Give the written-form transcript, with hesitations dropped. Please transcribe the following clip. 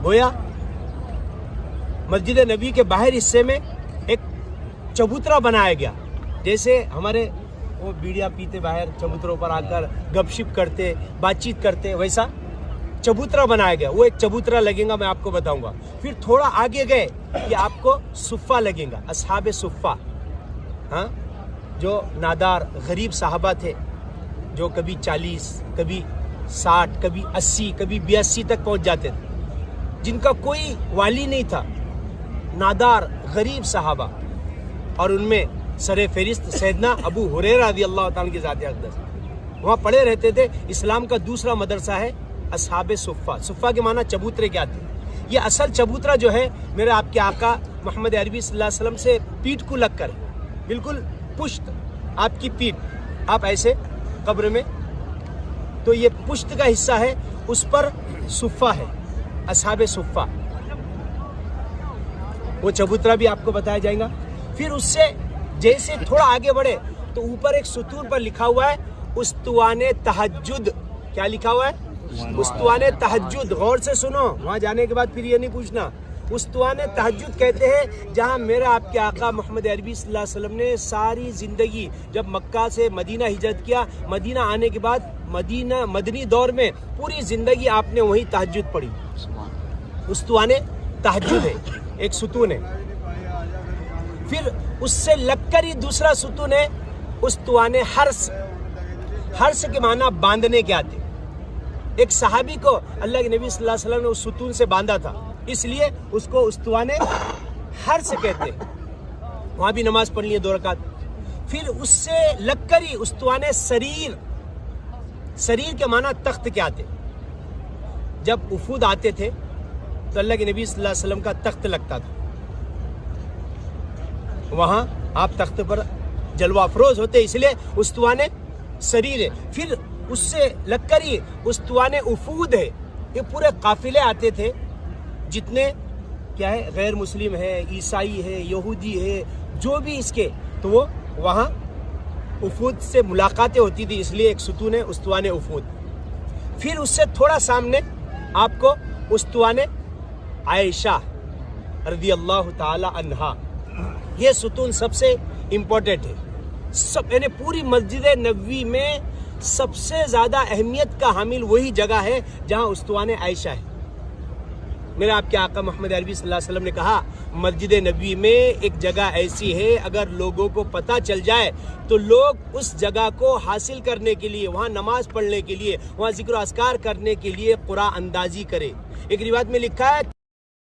گویا مسجد نبی کے باہر حصے میں ایک چبوترا بنایا گیا، جیسے ہمارے وہ بیڑیاں پیتے باہر چبوتروں پر آ کر گپ شپ کرتے، بات چیت کرتے، ویسا چبوترا بنایا گیا. وہ ایک چبوترا لگے گا، میں آپ کو بتاؤں گا. پھر تھوڑا آگے گئے کہ آپ کو صفہ لگے گا، اصحاب صفہ، ہاں، جو نادار غریب صحابہ تھے، جو کبھی 40، کبھی 60، کبھی 80، کبھی 82 تک پہنچ جاتے تھے، جن کا کوئی والی نہیں تھا، نادار غریب صحابہ. اور ان میں سر فہرست سیدنا ابو ہریرہ رضی اللہ تعالیٰ کی ذات اقدس وہاں پڑھے رہتے تھے. اسلام کا دوسرا مدرسہ ہے اصحاب صفہ. صفہ کے معنی چبوترے کیا تھے. یہ اصل چبوترا جو ہے میرے آپ کے آقا محمد عربی صلی اللہ علیہ وسلم سے پیٹھ کو لگ کر، بالکل پشت، آپ کی پیٹھ، آپ ایسے قبر میں، تو یہ پشت کا حصہ ہے، اس پر صفہ ہے، اصحاب صفہ. وہ چبوترا بھی آپ کو بتایا جائے گا. پھر اس سے جیسے تھوڑا آگے بڑھے تو اوپر ایک ستون پر لکھا ہوا ہے استوان تہجد. کیا لکھا ہوا ہے؟ استوان تہجد. غور سے سنو، وہاں جانے کے بعد پھر یہ نہیں پوچھنا. استوان تہجد کہتے ہیں جہاں میرا آپ کے آقا محمد عربی صلی اللہ علیہ وسلم نے ساری زندگی، جب مکہ سے مدینہ ہجرت کیا، مدینہ آنے کے بعد مدنی دور میں پوری زندگی آپ نے وہیں تہجد پڑھی. استوان تہجد ہے، ایک ستون ہے. پھر اس سے لگ کر ہی دوسرا ستون ہے استوان حرس. حرس کے معنی باندھنے کے آتے. ایک صحابی کو اللہ کے نبی صلی اللہ علیہ وسلم نے اس ستون سے باندھا تھا، اس لیے اس کو استوان حرس کہتے ہیں. وہاں بھی نماز پڑھ لی 2 رکعت. پھر اس سے لگ کر ہی استوان سریر. سریر کے معنی تخت کے آتے. جب وفود آتے تھے تو اللہ کے نبی صلی اللہ علیہ وسلم کا تخت لگتا تھا، وہاں آپ تخت پر جلوہ افروز ہوتے، اس لیے استوان سریر ہے. پھر اس سے لگ کر ہی استوان وفود ہے. یہ پورے قافلے آتے تھے، جتنے کیا ہے، غیر مسلم ہے، عیسائی ہے، یہودی ہے، جو بھی اس کے، تو وہ وہاں وفود سے ملاقاتیں ہوتی تھی، اس لیے ایک ستون ہے استوان وفود. پھر اس سے تھوڑا سامنے آپ کو استوان عائشہ رضی اللہ تعالی عنہا. یہ ستون سب سے امپورٹنٹ ہے. یعنی پوری مسجد نبوی میں سب سے زیادہ اہمیت کا حامل وہی جگہ ہے جہاں استوان عائشہ ہے. میرے آپ کے آقا محمد عربی صلی اللہ علیہ وسلم نے کہا مسجد نبوی میں ایک جگہ ایسی ہے، اگر لوگوں کو پتہ چل جائے تو لوگ اس جگہ کو حاصل کرنے کے لیے، وہاں نماز پڑھنے کے لیے، وہاں ذکر و اذکار کرنے کے لیے قرآن اندازی کرے. ایک روایت میں لکھا ہے